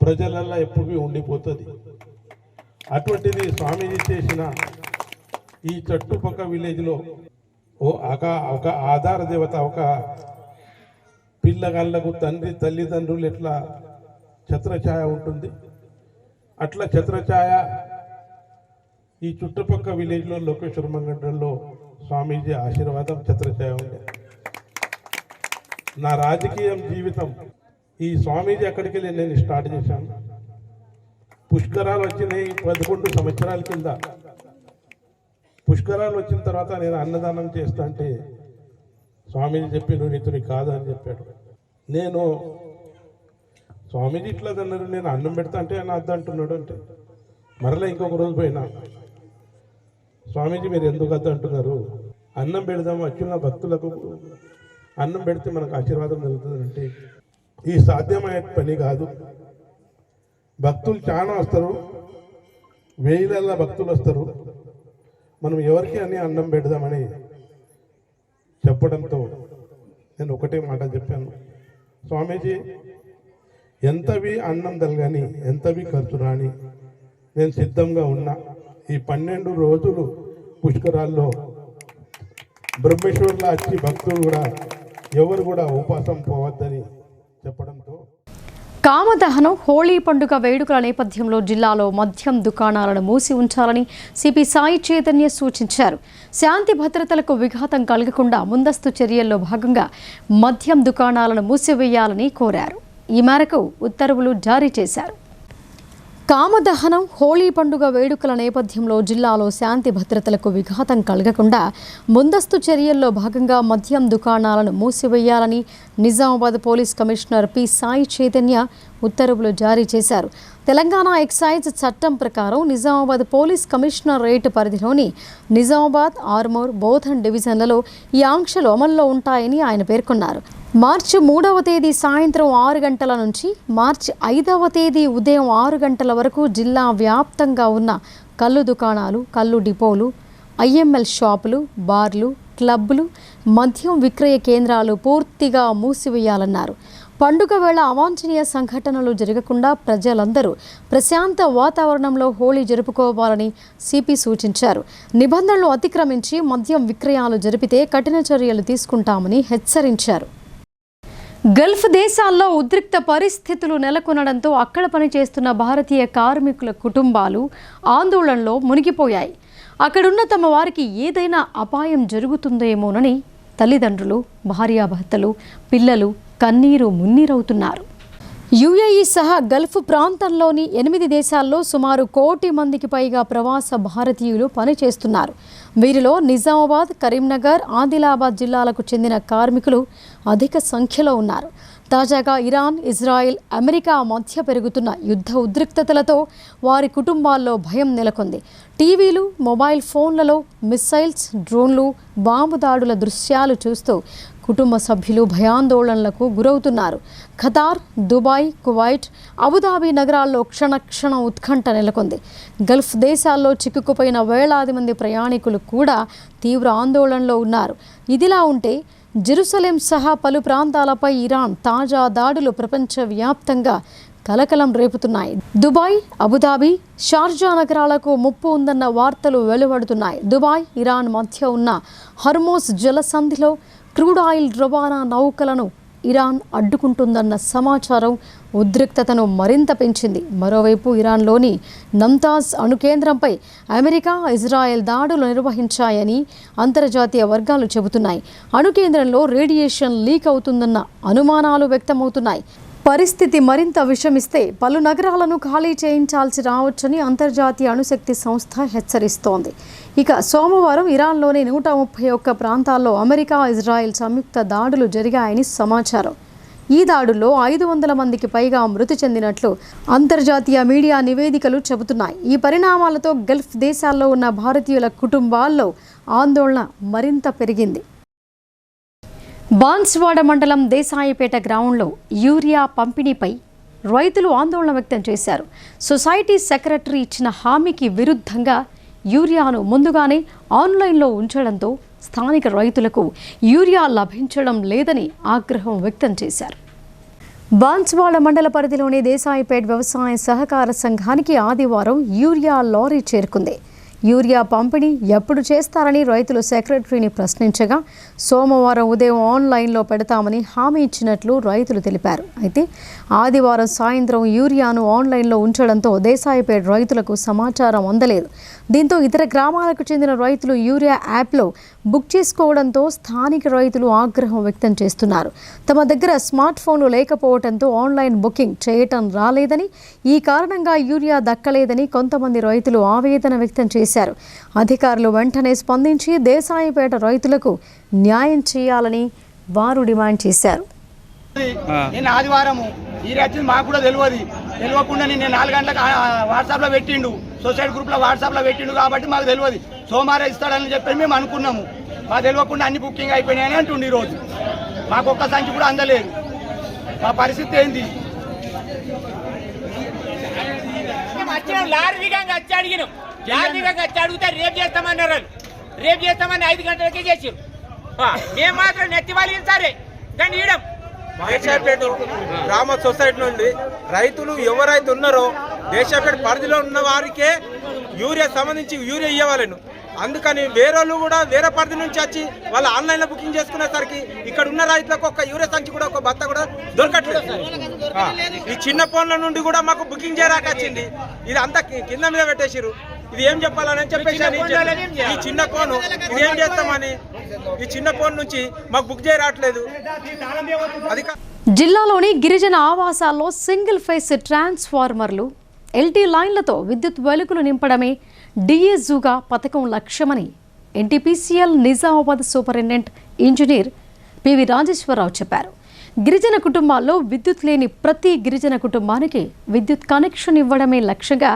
[SPEAKER 6] ప్రజలల్లో ఎప్పుడు ఉండిపోతుంది. అటువంటిది స్వామీజీ చేసిన ఈ చుట్టుపక్క విలేజ్లో ఒక ఆధార దేవత, ఒక పిల్లగాళ్ళకు తల్లిదండ్రులు ఎట్లా ఛత్రఛాయ ఉంటుంది, అట్లా ఛత్రఛాయ ఈ చుట్టుపక్క విలేజ్లో లోకేశ్వర మంగళంలో స్వామీజీ ఆశీర్వాదం ఛత్రఛాయ ఉంది. నా రాజకీయ జీవితం ఈ స్వామీజీ అక్కడికి వెళ్ళి నేను స్టార్ట్ చేశాను. పుష్కరాలు వచ్చినాయి 11 సంవత్సరాల కింద. పుష్కరాలు వచ్చిన తర్వాత నేను అన్నదానం చేస్తా అంటే స్వామీజీ చెప్పి నువ్వు నీతుని కాదు అని చెప్పాడు. నేను స్వామీజీ ఇట్లా అన్నారు, నేను అన్నం పెడతా అంటే ఆయన అద్దు అంటున్నాడు. అంటే మరలా ఇంకొక రోజు పోయినా, స్వామీజీ మీరు ఎందుకు అద్దు అంటున్నారు, అన్నం పెడదాము, వచ్చిన భక్తులకు అన్నం పెడితే మనకు ఆశీర్వాదం జరుగుతుంది అంటే ఈ సాధ్యమయ్యే పని కాదు. భక్తులు చాలా వస్తారు, వేల భక్తులు వస్తారు, మనం ఎవరికి అని అన్నం పెడదామని చెప్పడంతో నేను ఒకటే మాట చెప్పాను, స్వామీజీ ఎంతవి అన్నం తలగాని, ఎంతవి ఖర్చు రాని నేను సిద్ధంగా ఉన్నా. ఈ 12 రోజులు పుష్కరాల్లో బ్రహ్మేశ్వర్లో వచ్చి భక్తులు కూడా ఎవరు కూడా ఉపవాసం పోవద్దని చెప్పడంతో.
[SPEAKER 1] కామదహనం, హోళీ పండుగ వేడుకల నేపథ్యంలో జిల్లాలో మద్యం దుకాణాలను మూసి ఉంచాలని సిపి సాయి చైతన్య సూచించారు. శాంతి భద్రతలకు విఘాతం కలగకుండా ముందస్తు చర్యల్లో భాగంగా మద్యం దుకాణాలను మూసివేయాలని కోరారు. ఈ మేరకు ఉత్తర్వులు జారీ చేశారు. కామదహనం, హోళీ పండుగ వేడుకల నేపథ్యంలో జిల్లాలో శాంతి భద్రతలకు విఘాతం కలగకుండా ముందస్తు చర్యల్లో భాగంగా మద్యం దుకాణాలను మూసివేయాలని Nizamabad police commissioner P Sai Chaitanya ఉత్తర్వులు జారీ చేశారు. తెలంగాణ ఎక్సైజ్ చట్టం ప్రకారం నిజామాబాద్ పోలీస్ కమిషనరేట్ పరిధిలోని నిజామాబాద్, ఆర్మూర్, బోధన్ డివిజన్లలో ఈ ఆంక్షలు అమల్లో ఉంటాయని ఆయన పేర్కొన్నారు. మార్చి 3వ తేదీ సాయంత్రం 6 గంటల నుంచి మార్చి 5వ తేదీ ఉదయం 6 గంటల వరకు జిల్లా వ్యాప్తంగా ఉన్న కల్లు దుకాణాలు, కల్లు డిపోలు, ఐఎంఎల్ షాపులు, బార్లు, క్లబ్లు, మద్యం విక్రయ కేంద్రాలు పూర్తిగా మూసివేయాలన్నారు. పండుగ వేళ అవాంఛనీయ సంఘటనలు జరగకుండా ప్రజలందరూ ప్రశాంత వాతావరణంలో హోళీ జరుపుకోవాలని సిపి సూచించారు. నిబంధనలు అతిక్రమించి మద్యం విక్రయాలు జరిపితే కఠిన చర్యలు తీసుకుంటామని హెచ్చరించారు. గల్ఫ్ దేశాల్లో ఉద్రిక్త పరిస్థితులు నెలకొనడంతో అక్కడ పనిచేస్తున్న భారతీయ కార్మికుల కుటుంబాలు ఆందోళనలో మునిగిపోయాయి. అక్కడున్న తమ వారికి ఏదైనా అపాయం జరుగుతుందేమోనని తల్లిదండ్రులు, భార్యాభర్తలు, పిల్లలు కన్నీరు మున్నీరవుతున్నారు. యుఏఈ సహా గల్ఫ్ ప్రాంతంలోని 8 దేశాల్లో సుమారు 1 కోటి మందికి పైగా ప్రవాస భారతీయులు పనిచేస్తున్నారు. వీరిలో నిజామాబాద్, కరీంనగర్, ఆదిలాబాద్ జిల్లాలకు చెందిన కార్మికులు అధిక సంఖ్యలో ఉన్నారు. తాజాగా ఇరాన్, ఇజ్రాయెల్, అమెరికా మధ్య పెరుగుతున్న యుద్ధ ఉద్రిక్తతలతో వారి కుటుంబాల్లో భయం నెలకొంది. టీవీలు, మొబైల్ ఫోన్లలో మిస్సైల్స్, డ్రోన్లు, బాంబు దాడుల దృశ్యాలు చూస్తూ కుటుంబ సభ్యులు భయాందోళనలకు గురవుతున్నారు. ఖతార్, దుబాయ్, కువైట్, అబుదాబి నగరాల్లో క్షణ ఉత్కంఠ నెలకొంది. గల్ఫ్ దేశాల్లో చిక్కుకుపోయిన వేలాది మంది ప్రయాణికులు కూడా తీవ్ర ఆందోళనలో ఉన్నారు. ఇదిలా ఉంటే జెరూసలేం సహా పలు ప్రాంతాలపై ఇరాన్ తాజా దాడులు ప్రపంచవ్యాప్తంగా కలకలం రేపుతున్నాయి. దుబాయ్, అబుదాబి, షార్జా నగరాలకు ముప్పు ఉందన్న వార్తలు వెలువడుతున్నాయి. దుబాయ్, ఇరాన్ మధ్య ఉన్న హర్మోస్ జలసంధిలో క్రూడ్ ఆయిల్ రవాణా నౌకలను ఇరాన్ అడ్డుకుంటుందన్న సమాచారం ఉద్రిక్తతను మరింత పెంచింది. మరోవైపు ఇరాన్లోని నమ్తాజ్ అణు కేంద్రంపై అమెరికా, ఇజ్రాయెల్ దాడులు నిర్వహించాయని అంతర్జాతీయ వర్గాలు చెబుతున్నాయి. అణు కేంద్రంలో రేడియేషన్ లీక్ అవుతుందన్న అనుమానాలు వ్యక్తమవుతున్నాయి. పరిస్థితి మరింత విషమిస్తే పలు నగరాలను ఖాళీ చేయించాల్సి రావచ్చని అంతర్జాతీయ అణుశక్తి సంస్థ హెచ్చరిస్తోంది. ఇక సోమవారం ఇరాన్లోని 131 ప్రాంతాల్లో అమెరికా, ఇజ్రాయెల్ సంయుక్త దాడులు జరిగాయని సమాచారం. ఈ దాడుల్లో 500 మందికి పైగా మృతి చెందినట్లు అంతర్జాతీయ మీడియా నివేదికలు చెబుతున్నాయి. ఈ పరిణామాలతో గల్ఫ్ దేశాల్లో ఉన్న భారతీయుల కుటుంబాల్లో ఆందోళన మరింత పెరిగింది. బాన్స్వాడ మండలం దేశాయిపేట గ్రామంలో యూరియా పంపిణీపై రైతులు ఆందోళన వ్యక్తం చేశారు. సొసైటీ సెక్రటరీ ఇచ్చిన హామీకి విరుద్ధంగా యూరియాను ముందుగానే ఆన్లైన్లో ఉంచడంతో స్థానిక రైతులకు యూరియా లభించడం లేదని ఆగ్రహం వ్యక్తం చేశారు. బాన్స్వాడ మండల పరిధిలోని దేశాయిపేట వ్యవసాయ సహకార సంఘానికి ఆదివారం యూరియా లారీ చేరుకుంది. యూరియా పంపిణీ ఎప్పుడు చేస్తారని రైతులు సెక్రటరీని ప్రశ్నించగా సోమవారం ఉదయం ఆన్లైన్లో పెడతామని హామీ ఇచ్చినట్లు రైతులు తెలిపారు. అయితే ఆదివారం సాయంత్రం యూరియాను ఆన్లైన్లో ఉంచడంతో దేశాయిపేట రైతులకు సమాచారం అందలేదు. దీంతో ఇతర గ్రామాలకు చెందిన రైతులు యూరియా యాప్లో బుక్ చేసుకోవడంతో స్థానిక రైతులు ఆగ్రహం వ్యక్తం చేస్తున్నారు. తమ దగ్గర స్మార్ట్ ఫోన్లు లేకపోవడంతో ఆన్లైన్ బుకింగ్ చేయటం రాలేదని, ఈ కారణంగా యూరియా దక్కలేదని కొంతమంది రైతులు ఆవేదన వ్యక్తం చేశారు. అధికారులు వెంటనే స్పందించి దేశాయిపేట రైతులకు న్యాయం చేయాలని వారు డిమాండ్ చేశారు.
[SPEAKER 7] నేను ఆదివారము ఈ వచ్చింది మాకు కూడా తెలియకుండా నేను 4 గంటలకు వాట్సాప్లో పెట్టిండు, సొసైటీ గ్రూప్లో వాట్సాప్లో పెట్టిండు కాబట్టి మాకు తెలియదు. సోమవారం ఇస్తాడని చెప్పి మేము అనుకున్నాము. మాకు తెలియకుండా అన్ని బుకింగ్ అయిపోయినాయని అంటుండు. ఈరోజు మాకు ఒక్క సంచి కూడా అందలేదు. మా పరిస్థితి ఏంది?
[SPEAKER 8] లారీ దిగంగా వచ్చి అడిగినాం, లారీ దిగంగా వచ్చి అడిగితే రేపు చేస్తామన్నారు. రేపు చేస్తామని 5 గంటలకే చేసారు. మేము మాత్రం నెత్తి వాళ్ళు సరే దాన్ని ఇవ్వడం.
[SPEAKER 9] దేశాపేట గ్రామ సొసైటీ నుండి రైతులు ఎవరైతే ఉన్నారో దేశాపేట పరిధిలో ఉన్న వారికే యూరియా సంబంధించి యూరియా ఇవ్వాలను. అందుకని వేరేళ్ళు కూడా వేరే పరిధి నుంచి వచ్చి వాళ్ళు ఆన్లైన్లో బుకింగ్ చేసుకునేసరికి ఇక్కడ ఉన్న రైతులకు ఒక యూరియా సంచి కూడా ఒక బత్త కూడా దొరకట్లేదు. ఈ చిన్న ఫోన్ల నుండి కూడా మాకు బుకింగ్ చేయరాక వచ్చింది. ఇది అంతా కింద మీద పెట్టేసారు. ఇది ఏం చెప్పాలని చెప్పేసి ఈ చిన్న ఫోన్ ఇది ఏం చేస్తామని ఈ చిన్న ఫోన్ నుంచి మాకు బుక్ చేయరాట్లేదు. అది
[SPEAKER 1] జిల్లాలోని గిరిజన ఆవాసాల్లో సింగిల్ ఫేస్ ట్రాన్స్ఫార్మర్లు, ఎల్టీ లైన్లతో విద్యుత్ వెలుగులు నింపడమే డిఎస్జుగా పథకం లక్ష్యమని NTPCL Nizamabad superintendent engineer PV Rajeshwararao చెప్పారు. గిరిజన కుటుంబాల్లో విద్యుత్ లేని ప్రతి గిరిజన కుటుంబానికి విద్యుత్ కనెక్షన్ ఇవ్వడమే లక్ష్యంగా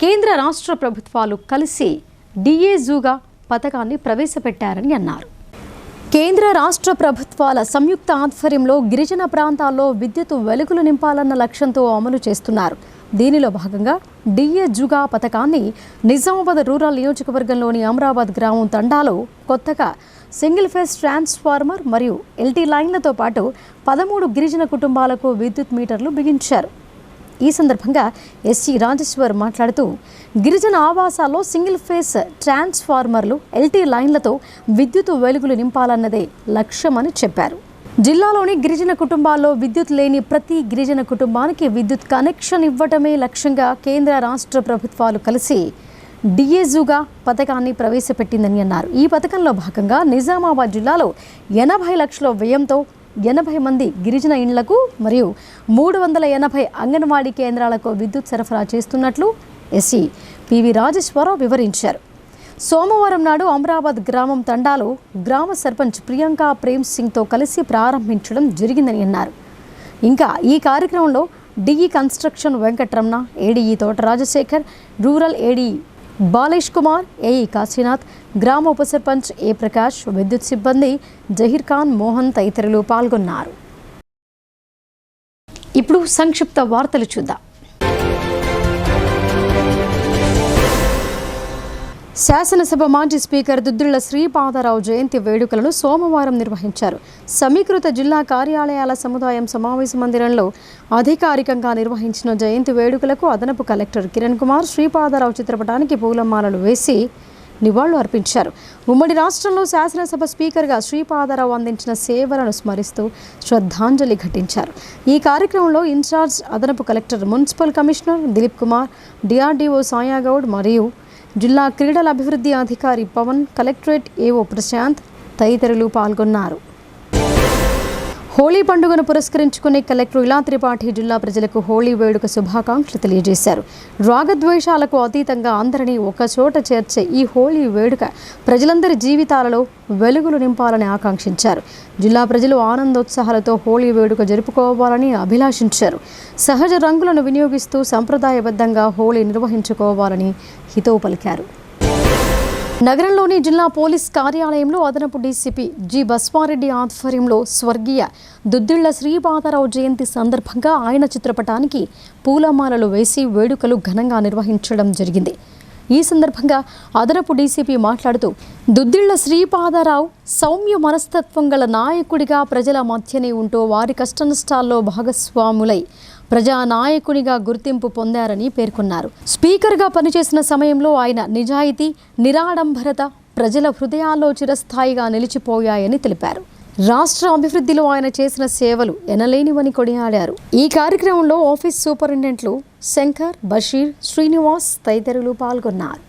[SPEAKER 1] కేంద్ర రాష్ట్ర ప్రభుత్వాలు కలిసి డిఎస్జుగా పథకాన్ని ప్రవేశపెట్టారని అన్నారు. కేంద్ర రాష్ట్ర ప్రభుత్వాల సంయుక్త ఆధ్వర్యంలో గిరిజన ప్రాంతాల్లో విద్యుత్ వెలుగులు నింపాలన్న లక్ష్యంతో అమలు చేస్తున్నారు. దీనిలో భాగంగా డిఎస్జుగా పథకాన్ని నిజామాబాద్ రూరల్ నియోజకవర్గంలోని అమరాబాద్ గ్రామం తండాలో కొత్తగా సింగిల్ ఫేస్ ట్రాన్స్ఫార్మర్ మరియు ఎల్టీ లైన్లతో పాటు 13 గిరిజన కుటుంబాలకు విద్యుత్ మీటర్లు బిగించారు. ఈ సందర్భంగా ఎస్సీ రాజేశ్వర్ మాట్లాడుతూ గిరిజన ఆవాసాల్లో సింగిల్ ఫేస్ ట్రాన్స్ఫార్మర్లు, ఎల్టీ లైన్లతో విద్యుత్ వెలుగులు నింపాలన్నదే లక్ష్యమని చెప్పారు. జిల్లాలోని గిరిజన కుటుంబాల్లో విద్యుత్ లేని ప్రతి గిరిజన కుటుంబానికి విద్యుత్ కనెక్షన్ ఇవ్వటమే లక్ష్యంగా కేంద్ర రాష్ట్ర ప్రభుత్వాలు కలిసి డిఎస్జుగా పథకాన్ని ప్రవేశపెట్టిందని అన్నారు. ఈ పథకంలో భాగంగా నిజామాబాద్ జిల్లాలో 80 లక్షల వ్యయంతో 80 మంది గిరిజన ఇండ్లకు మరియు 380 అంగన్వాడీ కేంద్రాలకు విద్యుత్ సరఫరా చేస్తున్నట్లు ఎస్సీ పివి రాజేశ్వరరావు వివరించారు. సోమవారం నాడు అమరాబాద్ గ్రామం తండాలో గ్రామ సర్పంచ్ ప్రియాంక ప్రేమ్ సింగ్తో కలిసి ప్రారంభించడం జరిగిందని అన్నారు. ఇంకా ఈ కార్యక్రమంలో డిఈ కన్స్ట్రక్షన్ వెంకట్రమణ, ఏడీఈ తోట రాజశేఖర్, రూరల్ ఏడీ బాలేష్ కుమార్, ఏఈ కాశీనాథ్, గ్రామ ఉప సర్పంచ్ ఏ ప్రకాష్, విద్యుత్ సిబ్బంది జహీర్ ఖాన్, మోహన్ తదితరులు పాల్గొన్నారు. ఇప్పుడు సంక్షిప్త వార్తలు చూద్దాం. శాసనసభ మాజీ స్పీకర్ దుద్దుళ్ల శ్రీపాదరావు జయంతి వేడుకలను సోమవారం నిర్వహించారు. సమీకృత జిల్లా కార్యాలయాల సముదాయం సమావేశ మందిరంలో అధికారికంగా నిర్వహించిన జయంతి వేడుకలకు అదనపు కలెక్టర్ కిరణ్ కుమార్ శ్రీపాదరావు చిత్రపటానికి పూలమాలలు వేసి నివాళులు అర్పించారు. ఉమ్మడి రాష్ట్రంలో శాసనసభ స్పీకర్గా శ్రీపాదరావు అందించిన సేవలను స్మరిస్తూ శ్రద్ధాంజలి ఘటించారు. ఈ కార్యక్రమంలో ఇన్ఛార్జ్ అదనపు collector, municipal commissioner Dilip Kumar, DRDO Sayagoud మరియు జిల్లా క్రీడల అభివృద్ధి అధికారి పవన్, కలెక్టరేట్ ఏఓ ప్రశాంత్ తదితరులు పాల్గొన్నారు. హోళీ పండుగను పురస్కరించుకుని కలెక్టర్ ఇలా త్రిపాఠి జిల్లా ప్రజలకు హోళీ వేడుక శుభాకాంక్షలు తెలియజేశారు. రాగద్వేషాలకు అతీతంగా అందరినీ ఒకచోట చేర్చే ఈ హోళీ వేడుక ప్రజలందరి జీవితాలలో వెలుగులు నింపాలని ఆకాంక్షించారు. జిల్లా ప్రజలు ఆనందోత్సాహాలతో హోళీ వేడుక జరుపుకోవాలని అభిలాషించారు. సహజ రంగులను వినియోగిస్తూ సంప్రదాయబద్ధంగా హోళీ నిర్వహించుకోవాలని హితవు పలికారు. నగరంలోని జిల్లా పోలీస్ కార్యాలయంలో అదనపు డీసీపీ జి బస్వారెడ్డి ఆధ్వర్యంలో స్వర్గీయ దుద్దిళ్ల శ్రీపాదరావు జయంతి సందర్భంగా ఆయన చిత్రపటానికి పూలమాలలు వేసి వేడుకలు ఘనంగా నిర్వహించడం జరిగింది. ఈ సందర్భంగా అదనపు డీసీపీ మాట్లాడుతూ దుద్దిళ్ల శ్రీపాదరావు సౌమ్య మనస్తత్వం గల నాయకుడిగా ప్రజల మధ్యనే ఉంటూ వారి కష్టనష్టాల్లో భాగస్వాములై ప్రజానాయకునిగా గుర్తింపు పొందారని పేర్కొన్నారు. స్పీకర్గా పనిచేసిన సమయంలో ఆయన నిజాయితీ, నిరాడంబరత ప్రజల హృదయాల్లో చిరస్థాయిగా నిలిచిపోయాయని తెలిపారు. రాష్ట్ర అభివృద్ధిలో ఆయన చేసిన సేవలు ఎనలేనివని కొనియాడారు. ఈ కార్యక్రమంలో ఆఫీస్ సూపరింటెండెంట్లు శంకర్, బషీర్, శ్రీనివాస్ తదితరులు పాల్గొన్నారు.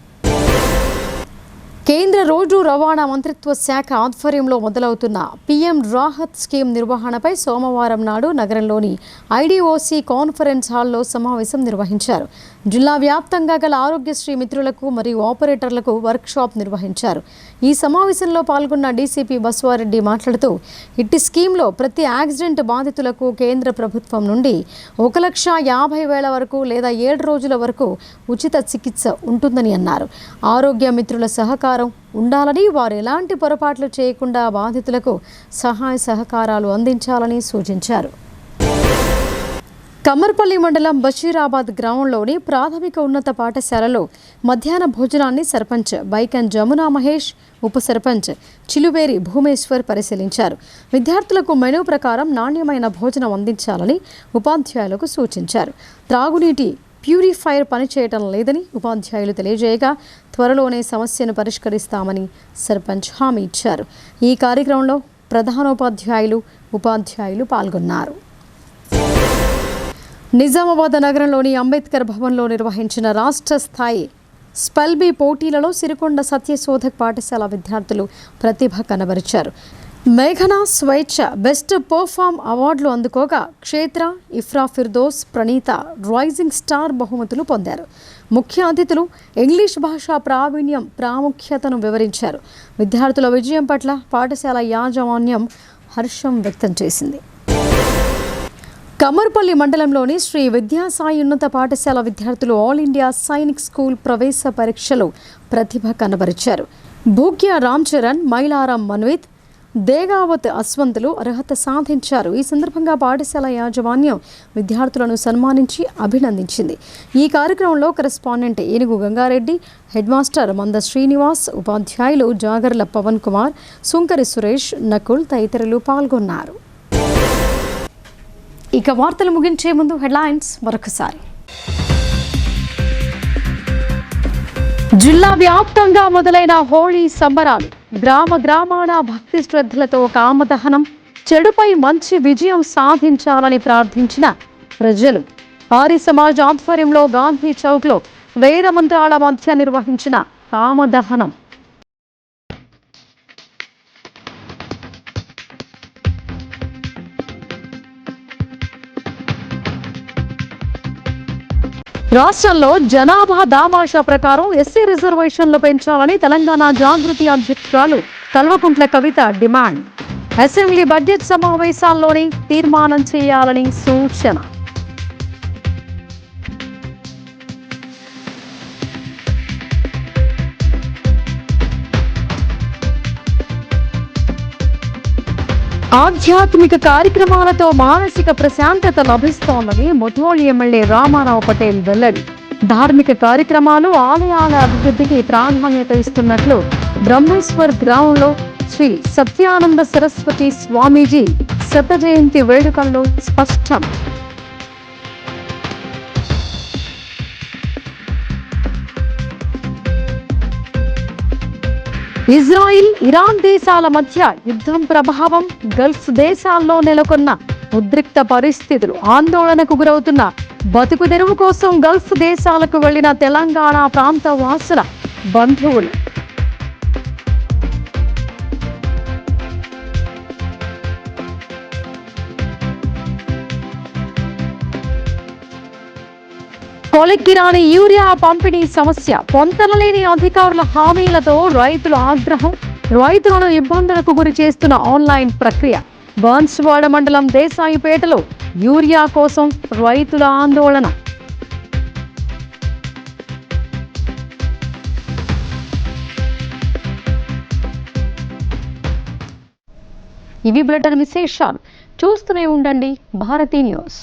[SPEAKER 1] కేంద్ర రోడ్డు రవాణా మంత్రిత్వ శాఖ ఆధ్వర్యంలో మొదలవుతున్న పీఎం రాహత్ స్కీమ్ నిర్వహణపై సోమవారం నాడు నగరంలోని ఐడీఓసీ కాన్ఫరెన్స్ హాల్లో సమావేశం నిర్వహించారు. జిల్లా వ్యాప్తంగా గల ఆరోగ్యశ్రీ మిత్రులకు మరియు ఆపరేటర్లకు వర్క్షాప్ నిర్వహించారు. ఈ సమావేశంలో పాల్గొన్న డీసీపీ బస్వారెడ్డి మాట్లాడుతూ ఇట్టి స్కీమ్లో ప్రతి యాక్సిడెంట్ బాధితులకు కేంద్ర ప్రభుత్వం నుండి 1,50,000 వరకు లేదా 7 రోజుల వరకు ఉచిత చికిత్స ఉంటుందని అన్నారు. ఆరోగ్య మిత్రుల సహకారం ఉండాలని, వారు ఎలాంటి పొరపాట్లు చేయకుండా బాధితులకు సహాయ సహకారాలు అందించాలని సూచించారు. కమ్మర్పల్లి మండలం బషీరాబాద్ గ్రామంలోని ప్రాథమిక ఉన్నత పాఠశాలలో మధ్యాహ్న భోజనాన్ని సర్పంచ్ బైకన్ జమునా మహేష్, ఉప సర్పంచ్ చిలువేరి భూమేశ్వర్ పరిశీలించారు. విద్యార్థులకు మెనూ ప్రకారం నాణ్యమైన భోజనం అందించాలని ఉపాధ్యాయులకు సూచించారు. త్రాగునీటి ప్యూరిఫైయర్ పనిచేయటం లేదని ఉపాధ్యాయులు తెలియజేయగా త్వరలోనే సమస్యను పరిష్కరిస్తామని సర్పంచ్ హామీ ఇచ్చారు. ఈ కార్యక్రమంలో ప్రధానోపాధ్యాయులు, ఉపాధ్యాయులు పాల్గొన్నారు. నిజామాబాద్ నగరంలోని అంబేద్కర్ భవన్లో నిర్వహించిన రాష్ట్ర స్థాయి స్పెల్బీ పోటీలలో సిరికొండ సత్యశోధక్ పాఠశాల విద్యార్థులు ప్రతిభ కనబరిచారు. మేఘనా స్వేచ్ఛ బెస్ట్ పర్ఫార్మ్ అవార్డులు అందుకోగా క్షేత్ర, ఇఫ్రా ఫిర్దోస్, ప్రణీత రైజింగ్ స్టార్ బహుమతులు పొందారు. ముఖ్య అతిథులు ఇంగ్లీష్ భాషా ప్రావీణ్యం ప్రాముఖ్యతను వివరించారు. విద్యార్థుల విజయం పట్ల పాఠశాల యాజమాన్యం హర్షం వ్యక్తం చేసింది. కమ్మర్పల్లి మండలంలోని శ్రీ విద్యాసాయి ఉన్నత పాఠశాల విద్యార్థులు ఆల్ ఇండియా సైనిక్ స్కూల్ ప్రవేశ పరీక్షలో ప్రతిభ కనబరిచారు. భూగ్య రామ్ చరణ్, మైలారం మన్విత్, దేగావత్ అస్వంతులు అర్హత సాధించారు. ఈ సందర్భంగా పాఠశాల యాజమాన్యం విద్యార్థులను సన్మానించి అభినందించింది. ఈ కార్యక్రమంలో కరెస్పాండెంట్ ఏనుగు గంగారెడ్డి, హెడ్ మాస్టర్ మంద శ్రీనివాస్, ఉపాధ్యాయులు జాగర్ల పవన్ కుమార్, సుంకరి సురేష్, నకుల్ తదితరులు పాల్గొన్నారు. ఇక వార్తలు ముగించే ముందు హెడ్లైన్స్ మరొకసారి. జిల్లా వ్యాప్తంగా మొదలైన హోళీ సంబరాలు, గ్రామ గ్రామాల భక్తి శ్రద్ధలతో కామదహనం, చెడుపై మంచి విజయం సాధించాలని ప్రార్థించిన ప్రజలు. ఆర్య సమాజ్ ఆధ్వర్యంలో గాంధీ చౌక్లో వేద మంత్రాల మధ్య నిర్వహించిన కామదహనం. రాష్ట్రంలో జనాభా దామాషా ప్రకారం ఎస్సీ రిజర్వేషన్లు పెంచాలని తెలంగాణ జాగృతి అధ్యక్షురాలు Kalvakuntla Kavitha demand. Assembly budget సమావేశాల్లోనే తీర్మానం చేయాలని సూచన. ఆధ్యాత్మిక కార్యక్రమాలతో మానసిక ప్రశాంతత లభిస్తోందని ముధోల్ ఎమ్మెల్యే రామారావు పటేల్ వెల్లడి. ధార్మిక కార్యక్రమాలు, ఆలయాల అభివృద్ధికి ప్రాధాన్యత ఇస్తున్నట్లు బ్రహ్మేశ్వర్ గ్రామంలో శ్రీ సత్యానంద సరస్వతి స్వామీజీ శత జయంతి వేడుకల్లో స్పష్టం. ఇజ్రాయిల్, ఇరాన్ దేశాల మధ్య యుద్ధం ప్రభావం, గల్ఫ్ దేశాల్లో నెలకొన్న ఉద్రిక్త పరిస్థితులు, ఆందోళనకు గురవుతున్న బతుకు తెరువు కోసం గల్ఫ్ దేశాలకు వెళ్లిన తెలంగాణ ప్రాంత వాసుల బంధువులు. కొలిక్కిరాని యూరియా పంపిణీ సమస్య, పొంతనలేని అధికారుల హామీలతో రైతుల ఆగ్రహం, రైతులను ఇబ్బందులకు గురి చేస్తున్న ఆన్లైన్ ప్రక్రియ. బాన్సువాడ మండలం దేశాయిపేటలో యూరియా కోసం రైతుల ఆందోళన. ఇవి బులెటిన్ విశేషాలు. చూస్తూనే ఉండండి భారతీ న్యూస్.